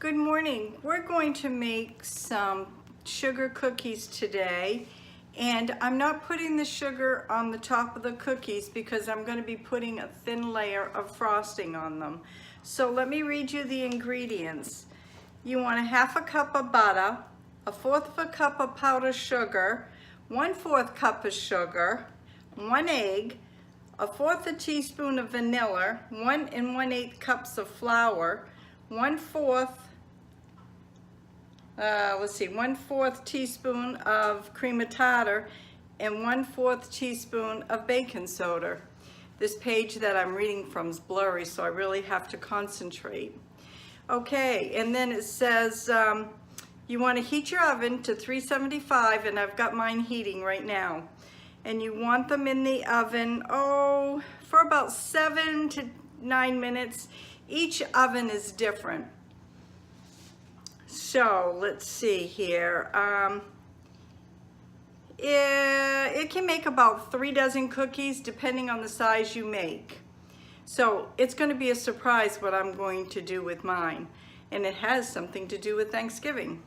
Good morning. We're going to make some sugar cookies today, and I'm not putting the sugar on the top of the cookies because I'm going to be putting a thin layer of frosting on them. So let me read you the ingredients. You want a half a cup of butter, a fourth of a cup of powdered sugar, 1/4 cup of sugar, 1 egg, a fourth a teaspoon of vanilla, 1 1/8 cups of flour, 1/4 teaspoon of cream of tartar, and 1/4 teaspoon of baking soda. This page that I'm reading from is blurry, so I really have to concentrate. Okay, and then it says you want to heat your oven to 375, and I've got mine heating right now. And you want them in the oven, for about 7 to 9 minutes. Each oven is different. So let's see here. It can make about 3 dozen cookies depending on the size you make. So it's going to be a surprise what I'm going to do with mine. And it has something to do with Thanksgiving.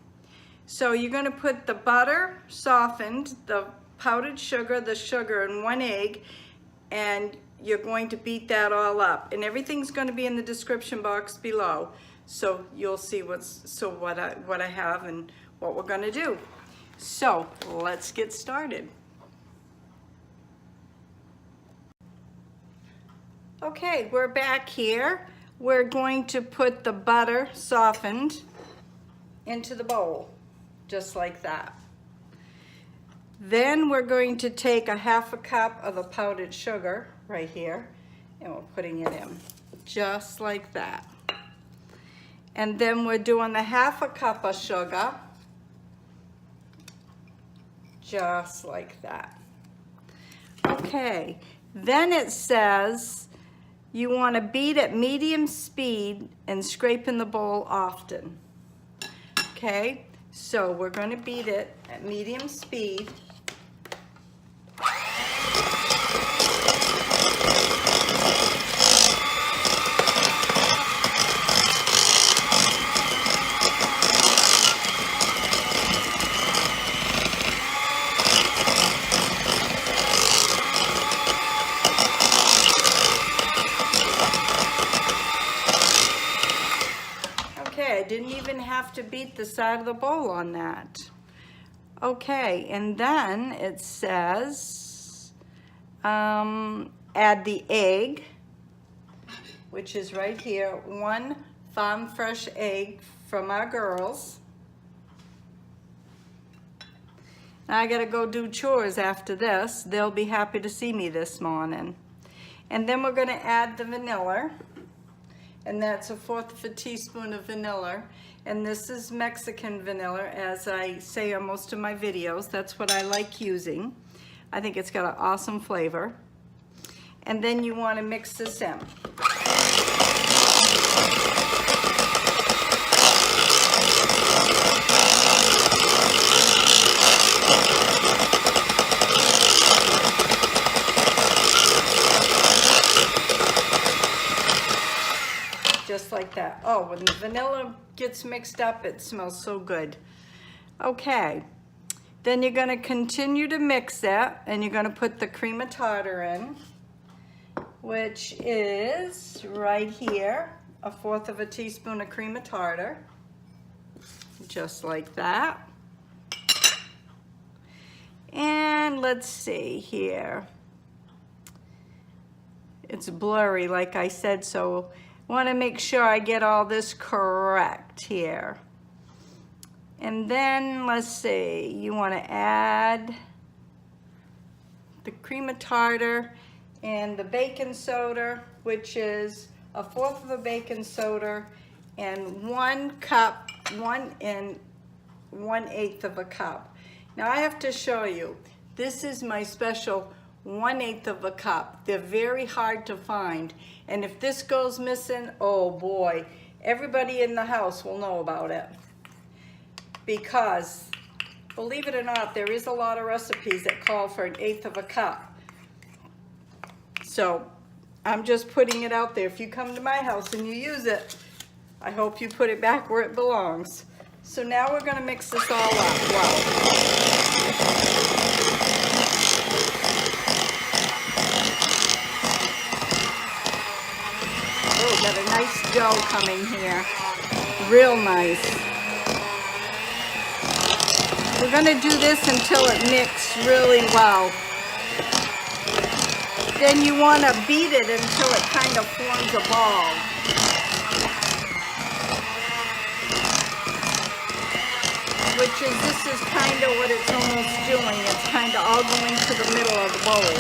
So you're going to put the butter softened, the powdered sugar, and 1 egg, and you're going to beat that all up. And everything's going to be in the description box below. So you'll see what I have and what we're going to do. So let's get started. Okay, we're back here. We're going to put the butter softened into the bowl, just like that. Then we're going to take a half a cup of the powdered sugar right here, and we're putting it in, just like that. And then we're doing the half a cup of sugar, just like that. Okay, then it says you want to beat at medium speed and scrape in the bowl often. Okay, so we're going to beat it at medium speed. Okay, I didn't even have to beat the side of the bowl on that. Okay, and then it says add the egg, which is right here, 1 farm fresh egg from our girls. Now I gotta go do chores after this. They'll be happy to see me this morning. And then we're gonna add the vanilla. And that's a fourth of a teaspoon of vanilla. And this is Mexican vanilla, as I say on most of my videos. That's what I like using. I think it's got an awesome flavor. And then you want to mix this in. Just like that. Oh, when the vanilla gets mixed up, it smells so good. Okay, then you're going to continue to mix it, and you're going to put the cream of tartar in, which is right here, a fourth of a teaspoon of cream of tartar, just like that. And let's see here. It's blurry, like I said, so want to make sure I get all this correct here. And then let's see, you want to add the cream of tartar and the baking soda, which is a fourth of a baking soda, and 1 cup, 1 1/8 of a cup. Now I have to show you, this is my special 1/8 of a cup. They're very hard to find, and if this goes missing, oh boy, everybody in the house will know about it. Because, believe it or not, there is a lot of recipes that call for 1/8 of a cup. So I'm just putting it out there. If you come to my house and you use it, I hope you put it back where it belongs. So now we're going to mix this all up well. Oh, got a nice dough coming here. Real nice. We're going to do this until it mixes really well. Then you want to beat it until it kind of forms a ball. This is kind of what it's almost doing. It's kind of all going to the middle of the bowl.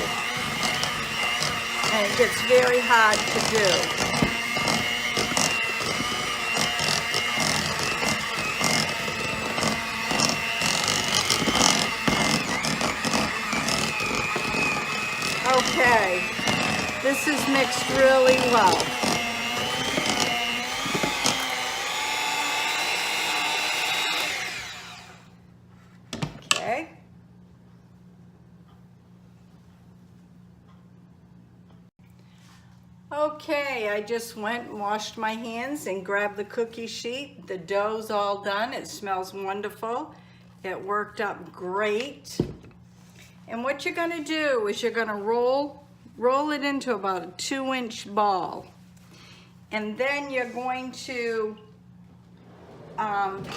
And it gets very hard to do. Okay, this is mixed really well. Okay. Okay, I just went and washed my hands and grabbed the cookie sheet. The dough's all done. It smells wonderful. It worked up great. And what you're gonna do is you're gonna roll it into about a 2-inch ball. And then you're going to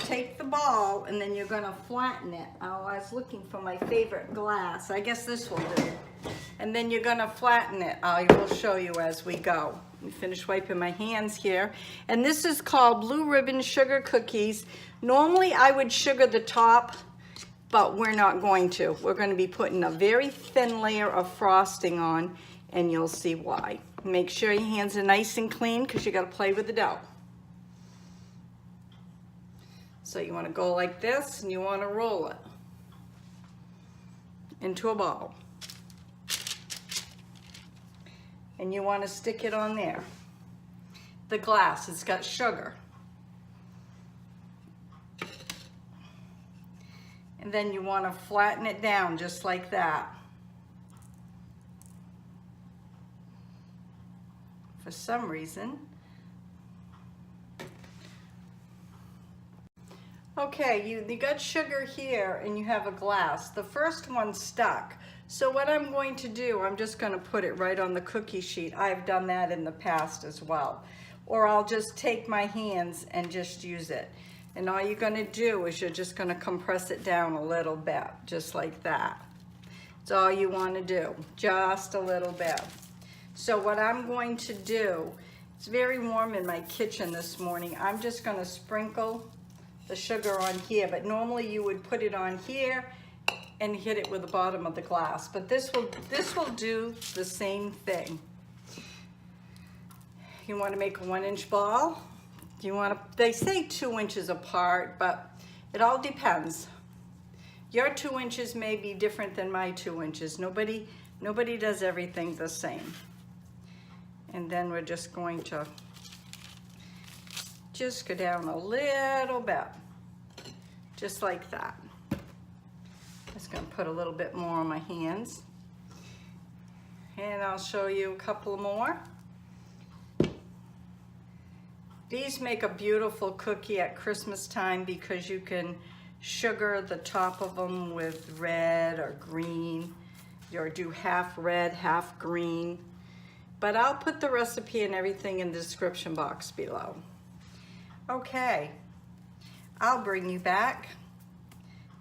take the ball and then you're gonna flatten it. Oh, I was looking for my favorite glass. I guess this will do. And then you're gonna flatten it. I will show you as we go. Let me finish wiping my hands here. And this is called Blue Ribbon Sugar Cookies. Normally I would sugar the top, but we're not going to. We're gonna be putting a very thin layer of frosting on, and you'll see why. Make sure your hands are nice and clean because you gotta play with the dough. So you wanna go like this and you wanna roll it into a ball. And you wanna stick it on there. The glass, it's got sugar. And then you wanna flatten it down just like that. For some reason. Okay, you got sugar here and you have a glass. The first one stuck. So what I'm going to do, I'm just gonna put it right on the cookie sheet. I've done that in the past as well. Or I'll just take my hands and just use it. And all you're gonna do is you're just gonna compress it down a little bit, just like that. That's all you wanna do, just a little bit. So what I'm going to do, it's very warm in my kitchen this morning. I'm just gonna sprinkle the sugar on here, but normally you would put it on here and hit it with the bottom of the glass. But this will do the same thing. You wanna make a 1-inch ball. They say 2 inches apart, but it all depends. Your 2 inches may be different than my 2 inches. Nobody does everything the same. And then we're just going to just go down a little bit, just like that. Just gonna put a little bit more on my hands. And I'll show you a couple more. These make a beautiful cookie at Christmas time because you can sugar the top of them with red or green, or do half red, half green. But I'll put the recipe and everything in the description box below. Okay, I'll bring you back.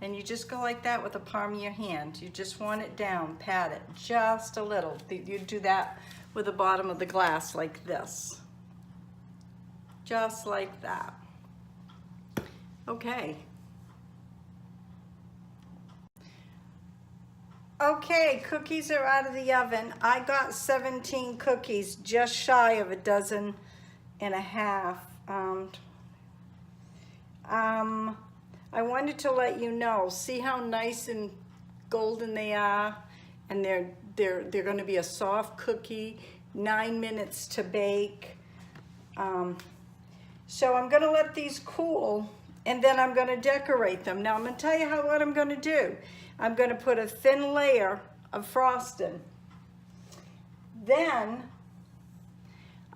And you just go like that with the palm of your hand. You just want it down, pat it just a little. You do that with the bottom of the glass like this. Just like that. Okay. Okay, cookies are out of the oven. I got 17 cookies, just shy of 1.5 dozen. I wanted to let you know, see how nice and golden they are? And they're gonna be a soft cookie, 9 minutes to bake. So I'm gonna let these cool and then I'm gonna decorate them. Now I'm gonna tell you what I'm gonna do. I'm gonna put a thin layer of frosting. Then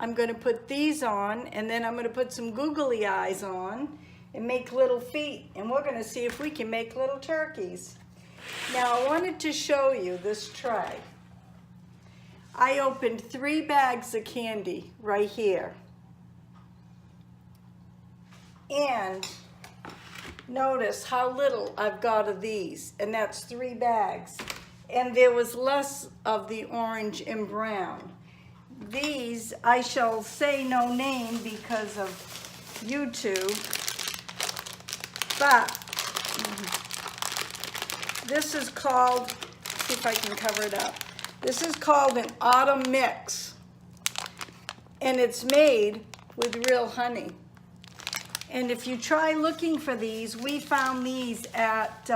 I'm going to put these on, and then I'm going to put some googly eyes on and make little feet, and we're going to see if we can make little turkeys. Now I wanted to show you this tray. I opened 3 bags of candy right here. And notice how little I've got of these, and that's 3 bags. And there was less of the orange and brown. These, I shall say no name because of YouTube, but this is called, see if I can cover it up. This is called an autumn mix, and it's made with real honey. And if you try looking for these, we found these at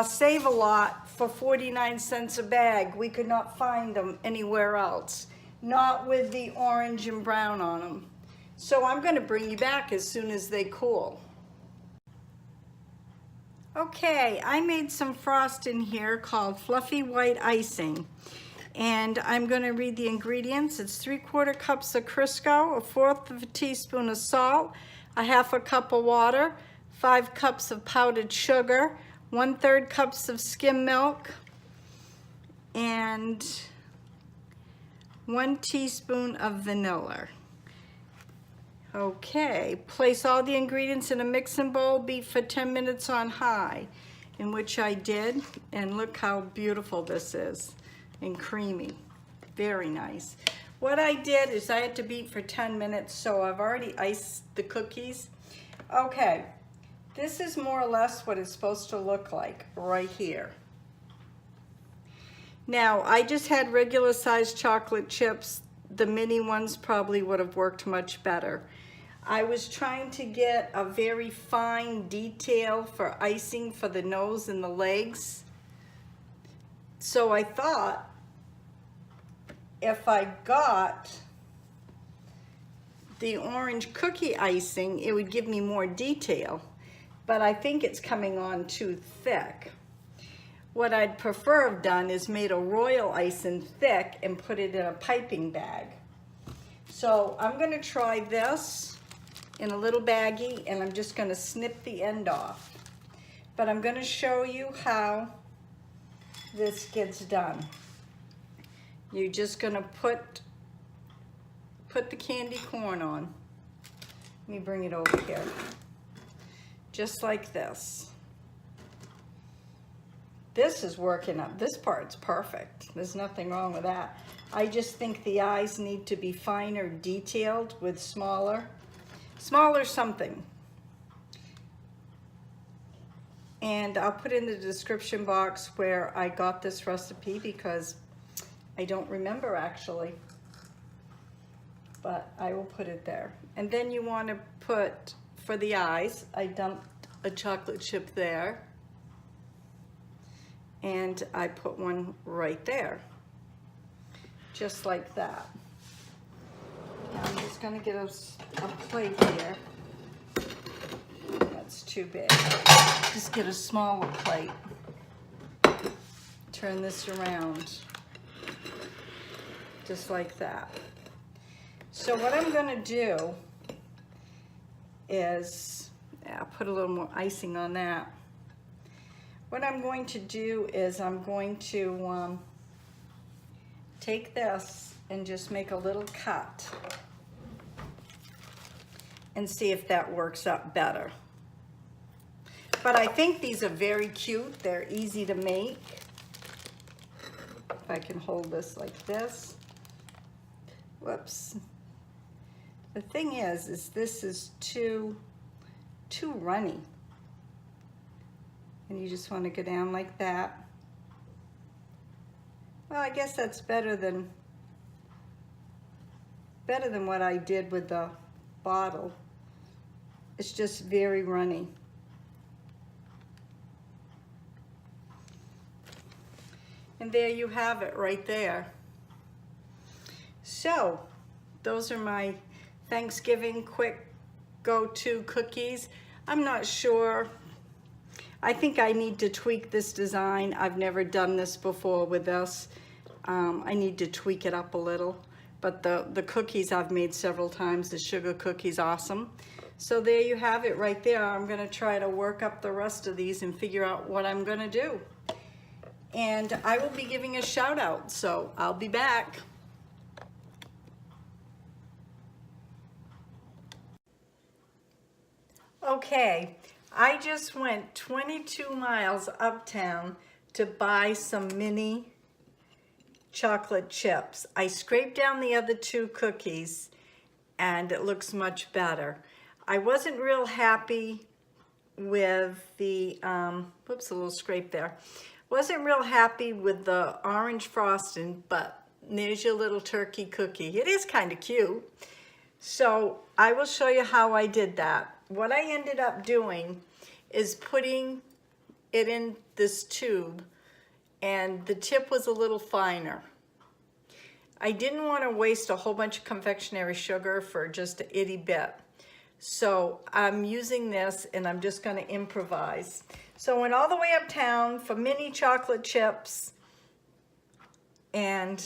Save-A-Lot for 49 cents a bag. We could not find them anywhere else, not with the orange and brown on them. So I'm going to bring you back as soon as they cool. Okay, I made some frosting here called fluffy white icing. And I'm going to read the ingredients. It's 3/4 cups of Crisco, 1/4 of a teaspoon of salt, 1/2 cup of water, 5 cups of powdered sugar, 1/3 cups of skim milk, and 1 teaspoon of vanilla. Okay, place all the ingredients in a mixing bowl, beat for 10 minutes on high, in which I did, and look how beautiful this is, and creamy, very nice. What I did is I had to beat for 10 minutes, so I've already iced the cookies. Okay, this is more or less what it's supposed to look like right here. Now, I just had regular sized chocolate chips. The mini ones probably would have worked much better. I was trying to get a very fine detail for icing for the nose and the legs. So I thought if I got the orange cookie icing, it would give me more detail. But I think it's coming on too thick. What I'd prefer have done is made a royal icing thick and put it in a piping bag. So I'm going to try this in a little baggie, and I'm just going to snip the end off. But I'm going to show you how this gets done. You're just going to put the candy corn on. Let me bring it over here. Just like this. This is working up. This part's perfect. There's nothing wrong with that. I just think the eyes need to be finer detailed with smaller something. And I'll put in the description box where I got this recipe because I don't remember actually, but I will put it there. And then you want to put, for the eyes, I dumped a chocolate chip there, and I put one right there, just like that. Now I'm just going to get a plate here. That's too big. Just get a smaller plate. Turn this around, just like that. So what I'm going to do is, I'll put a little more icing on that. What I'm going to do is I'm going to take this and just make a little cut and see if that works up better. But I think these are very cute. They're easy to make. If I can hold this like this. Whoops. The thing is this is too runny. And you just want to go down like that. Well, I guess that's better than what I did with the bottle. It's just very runny. And there you have it right there. So, those are my Thanksgiving quick go-to cookies. I'm not sure. I think I need to tweak this design. I've never done this before with this. I need to tweak it up a little. but the cookies I've made several times. The sugar cookies, awesome. So there you have it right there. I'm gonna try to work up the rest of these and figure out what I'm gonna do. And I will be giving a shout out, so I'll be back. Okay, I just went 22 miles uptown to buy some mini chocolate chips. I scraped down the other 2 cookies and it looks much better. I wasn't real happy with the, whoops, a little scrape there. Wasn't real happy with the orange frosting, but there's your little turkey cookie. It is kind of cute. So I will show you how I did that. What I ended up doing is putting it in this tube, and the tip was a little finer. I didn't want to waste a whole bunch of confectionery sugar for just an itty bit. So I'm using this and I'm just going to improvise. So I went all the way uptown for mini chocolate chips, and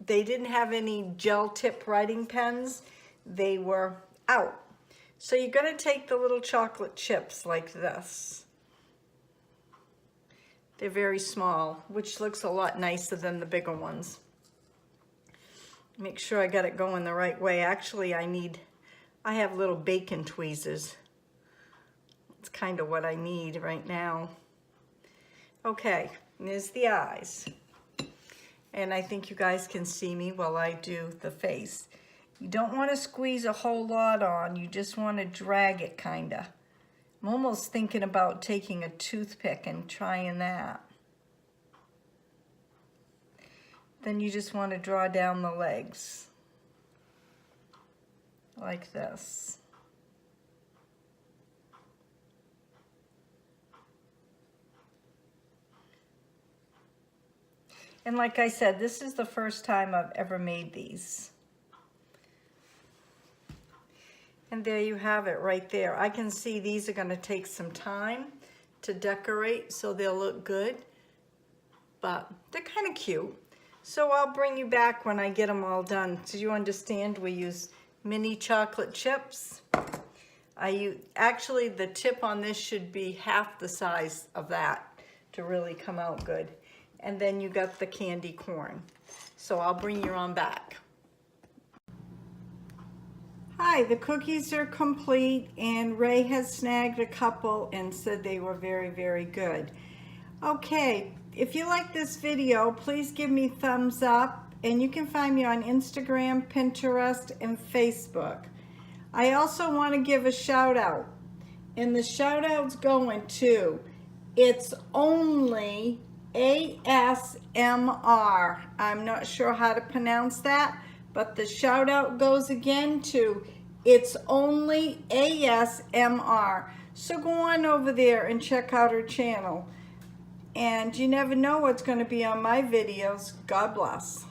they didn't have any gel tip writing pens. They were out. So you're going to take the little chocolate chips like this. They're very small, which looks a lot nicer than the bigger ones. Make sure I got it going the right way. Actually, I have little bacon tweezers. It's kind of what I need right now. Okay, and there's the eyes. And I think you guys can see me while I do the face. You don't want to squeeze a whole lot on. You just want to drag it, kind of. I'm almost thinking about taking a toothpick and trying that. Then you just want to draw down the legs. Like this. And like I said, this is the first time I've ever made these. And there you have it right there. I can see these are going to take some time to decorate, so they'll look good, but they're kind of cute. So I'll bring you back when I get them all done. So you understand we use mini chocolate chips. Actually, the tip on this should be half the size of that to really come out good. And then you got the candy corn. So I'll bring you on back. Hi, the cookies are complete, and Ray has snagged a couple and said they were very, very good. Okay, if you like this video, please give me thumbs up, and you can find me on Instagram, Pinterest, and Facebook. I also want to give a shout out, and the shout out's going to It's Only ASMR. I'm not sure how to pronounce that, but the shout out goes again to It's Only ASMR. So go on over there and check out her channel. And you never know what's going to be on my videos. God bless.